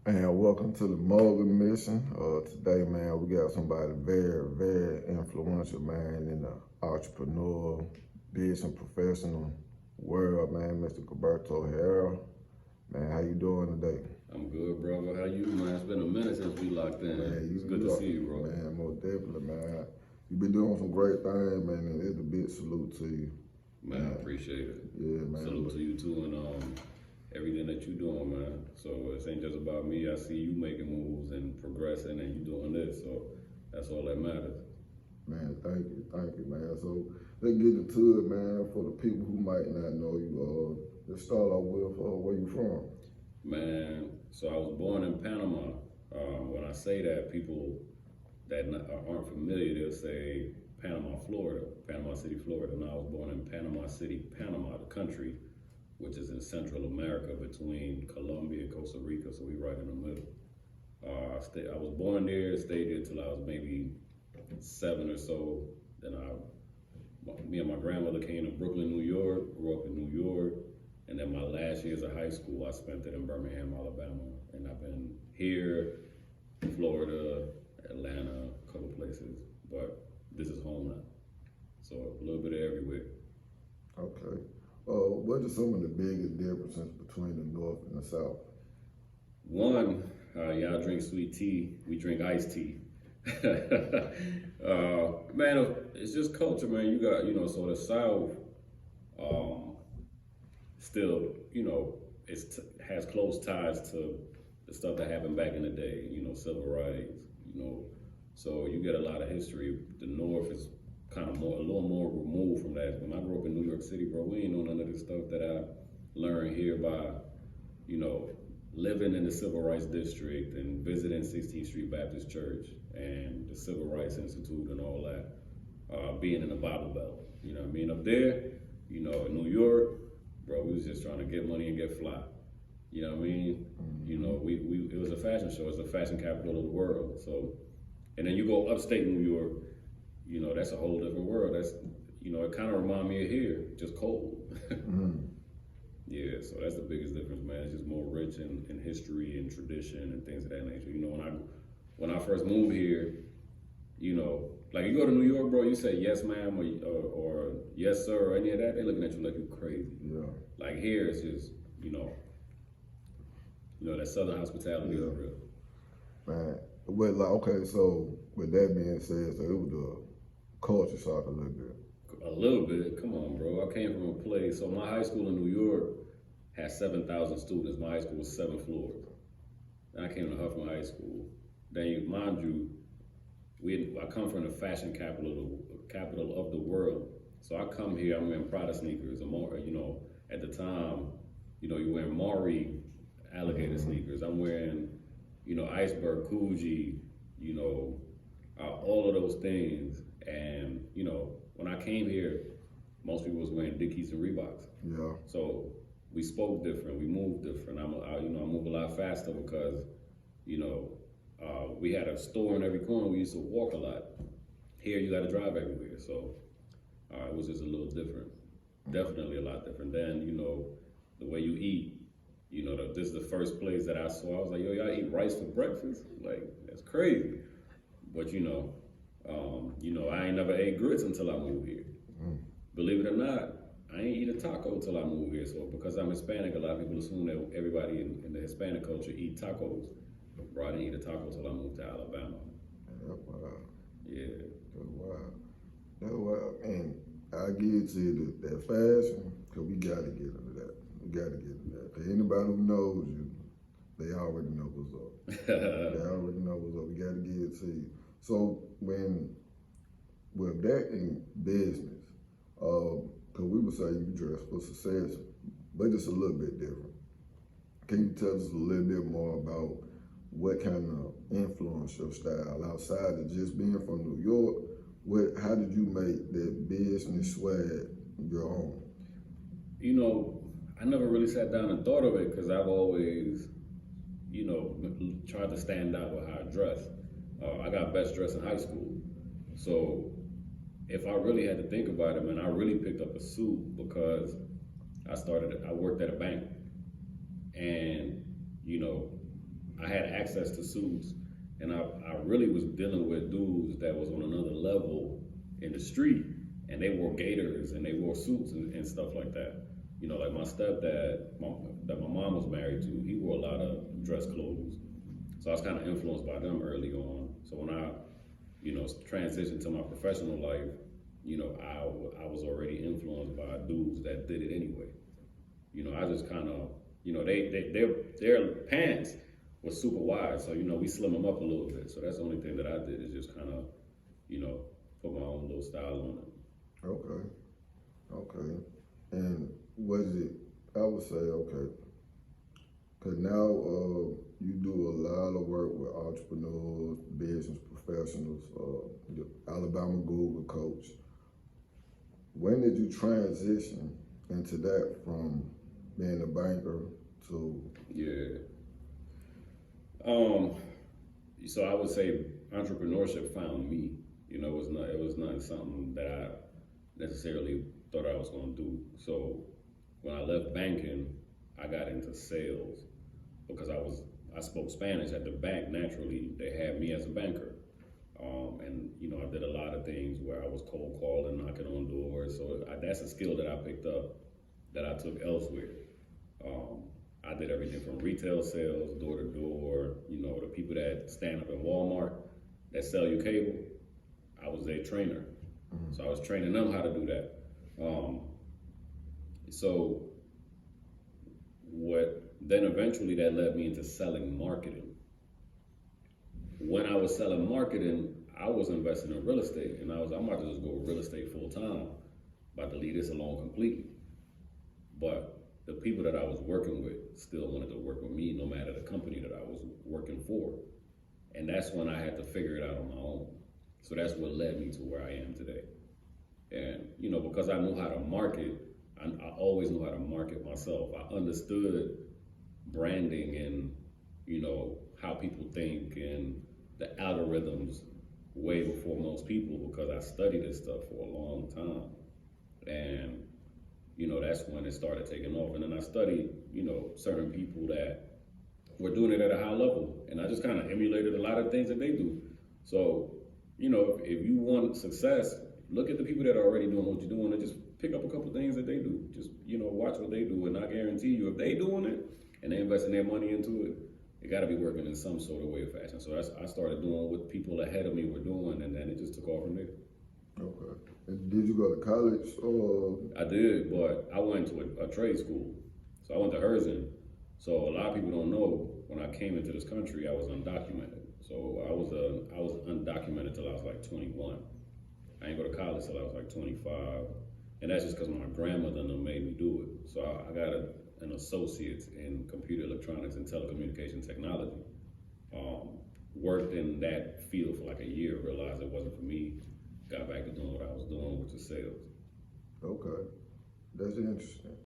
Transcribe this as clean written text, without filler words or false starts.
And welcome to the Morgan Mission. Today, man, we got somebody very, very influential, man, in the entrepreneur, business professional world, man, Mr. Gilberto Herra. Man, how you doing today? I'm good, brother. How you, man? It's been a minute since we locked in. Man, It's good to see you, bro. Man, most definitely, man. You've been doing some great things, man, and it's a big salute to you. Man, I appreciate it. Yeah, man. Salute to you too, and everything that you doing, man. So it ain't just about me. I see you making moves and progressing, and you doing this. So that's all that matters. Man, thank you, man. So let's get into it, man. For the people who might not know you, let's start off with where you from. Man, so I was born in Panama. When I say that, people that aren't familiar, they'll say Panama, Florida, Panama City, Florida. And I was born in Panama City, Panama, the country, which is in Central America between Colombia and Costa Rica, so we right in the middle. I was born there, stayed there till I was maybe 7 or so. Then me and my grandmother came to Brooklyn, New York, grew up in New York, and then my last years of high school, I spent it in Birmingham, Alabama. And I've been here, Florida, Atlanta, a couple places, but this is home now. So a little bit of everywhere. Okay. What are some of the biggest differences between the North and the South? One, y'all drink sweet tea, we drink iced tea. Man, it's just culture, man. You got, so the South still, has close ties to the stuff that happened back in the day, civil rights, so you get a lot of history. The North is kind of a little more removed from that. When I grew up in New York City, bro, we ain't know none of this stuff that I learned here by, living in the Civil Rights District and visiting 16th Street Baptist Church and the Civil Rights Institute and all that, being in the Bible Belt. You know what I mean? Up there, in New York, bro, we was just trying to get money and get fly. You know what I mean? Mm-hmm. It was a fashion show. It's the fashion capital of the world. So, and then you go upstate New York, that's a whole different world. That's, it kind of remind me of here, just cold. Mm-hmm. Yeah, so that's the biggest difference, man. It's just more rich in history and tradition and things of that nature. When I first moved here, like you go to New York, bro, you say yes, ma'am, or yes, sir, or any of that, they looking at you like you crazy. Yeah. Like here, it's just, that Southern hospitality is real. Man, well, like, okay, so with that being said, so it was a culture shock a little bit. A little bit, come on, bro. I came from a place, so my high school in New York had 7,000 students. My high school was 7 floors. Then I came to Huffman High School. Then, mind you, I come from the fashion capital of the world. So I come here, I'm wearing Prada sneakers. At the time, you're wearing Maury alligator sneakers. I'm wearing, Iceberg, Coogee, all of those things. And, when I came here, most people was wearing Dickies and Reeboks. Yeah. So we spoke different, we moved different. I move a lot faster because, we had a store in every corner. We used to walk a lot. Here, you got to drive everywhere. So it was just a little different. Definitely a lot different. Then, the way you eat. This is the first place that I saw. I was like, yo, y'all eat rice for breakfast? Like, that's crazy. But, I ain't never ate grits until I moved here. Mm. Believe it or not, I ain't eat a taco until I moved here. So because I'm Hispanic, a lot of people assume that everybody in the Hispanic culture eat tacos. Bro, I didn't eat a taco until I moved to Alabama. Wow. Yeah. That's wild. And I give it to you that fashion, because we got to get into that. Because anybody who knows you, they already know what's up. We got to give it to you. So with that in business, because we would say you dress for success, but it's a little bit different. Can you tell us a little bit more about what kind of influence your style outside of just being from New York? How did you make that business swag your own? I never really sat down and thought of it because I've always, tried to stand out with how I dress. I got best dressed in high school. So if I really had to think about it, man, I really picked up a suit because I worked at a bank. And, I I had access to suits, and I really was dealing with dudes that was on another level in the street, and they wore gaiters and they wore suits and stuff like that. You know, like my stepdad, that my mom was married to, he wore a lot of dress clothes. So I was kind of influenced by them early on. So when I, transitioned to my professional life, I was already influenced by dudes that did it anyway. I just kind of, their pants were super wide, so we slim them up a little bit. So that's the only thing that I did is just kind of, put my own little style on it. Okay. And was it? I would say okay, because now you do a lot of work with entrepreneurs, business professionals, the Alabama Google coach. When did you transition into that from being a banker to? Yeah. So I would say entrepreneurship found me. It was not something that I necessarily thought I was going to do. So when I left banking, I got into sales because I spoke Spanish at the bank. Naturally, they had me as a banker. And I did a lot of things where I was cold calling, knocking on doors. So that's a skill that I picked up that I took elsewhere. I did everything from retail sales, door to door. The people that stand up in Walmart that sell you cable, I was their trainer. So I was training them how to do that. So then eventually that led me into selling marketing. When I was selling marketing, I was investing in real estate, and I'm about to just go real estate full time, about to leave this alone completely. But the people that I was working with still wanted to work with me, no matter the company that I was working for. And that's when I had to figure it out on my own. So that's what led me to where I am today. And, because I knew how to market, I always knew how to market myself. I understood branding and, how people think and the algorithms way before most people because I studied this stuff for a long time. And, that's when it started taking off. And then I studied, certain people that were doing it at a high level. And I just kind of emulated a lot of things that they do. So, if you want success, look at the people that are already doing what you're doing and just pick up a couple things that they do. Just, watch what they do. And I guarantee you, if they doing it and they investing their money into it, it got to be working in some sort of way or fashion. So I started doing what people ahead of me were doing, and then it just took off from there. Okay. And did you go to college or? I did, but I went to a trade school. So I went to Herra. So a lot of people don't know, when I came into this country, I was undocumented. So I was undocumented till I was like 21. I didn't go to college till I was like 25. And that's just because my grandmother made me do it. So I got an associate's in computer electronics and telecommunication technology. Worked in that field for like a year, realized it wasn't for me. Got back to doing what I was doing, which is sales. Okay. That's interesting.